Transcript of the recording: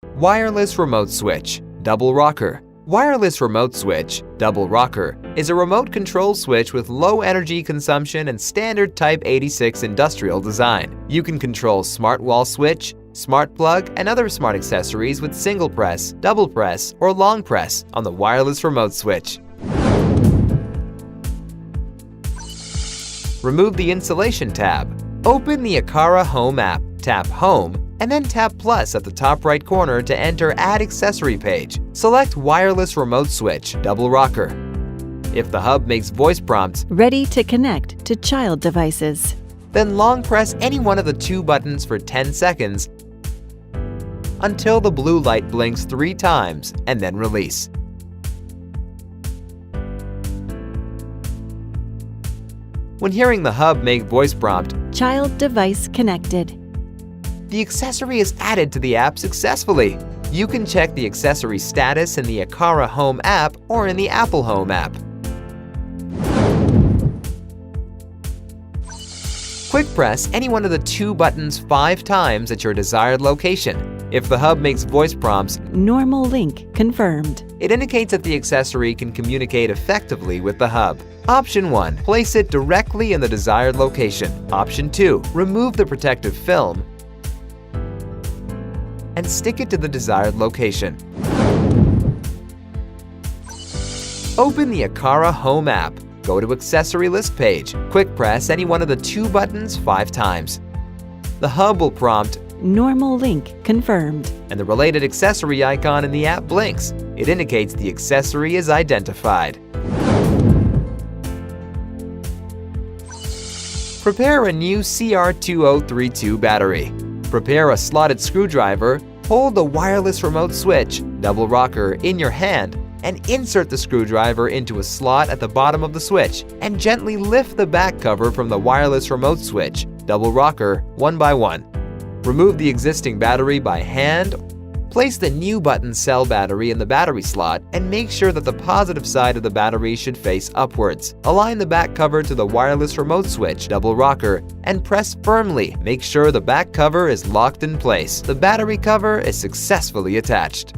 Wireless remote switch, double rocker. Wireless remote switch, double rocker, is a remote control switch with low energy consumption and standard Type 86 industrial design. You can control smart wall switch, smart plug, and other smart accessories with single press, double press, or long press on the wireless remote switch. Remove the insulation tab. Open the Aqara Home app, tap Home, and then tap Plus at the top right corner to enter Add Accessory page. Select Wireless Remote Switch, double rocker. If the hub makes voice prompts, Ready to connect to child devices. then long press any one of the two buttons for 10 seconds until the blue light blinks 3 times and then release. When hearing the hub make voice prompt, Child device connected. the accessory is added to the app successfully. You can check the accessory status in the Aqara Home app or in the Apple Home app. Quick press any one of the two buttons 5 times at your desired location. If the hub makes voice prompts, Normal link confirmed. it indicates that the accessory can communicate effectively with the hub. Option 1. Place it directly in the desired location. Option 2. Remove the protective film and stick it to the desired location. Open the Aqara Home app. Go to Accessory List page. Quick press any one of the two buttons 5 times. The hub will prompt, Normal link confirmed. and the related accessory icon in the app blinks. It indicates the accessory is identified. Prepare a new CR2032 battery. Prepare a slotted screwdriver, hold the wireless remote switch, double rocker, in your hand, and insert the screwdriver into a slot at the bottom of the switch, and gently lift the back cover from the wireless remote switch, double rocker, one by one. Remove the existing battery by hand. Place the new button cell battery in the battery slot and make sure that the positive side of the battery should face upwards. Align the back cover to the wireless remote switch, double rocker, and press firmly. Make sure the back cover is locked in place. The battery cover is successfully attached.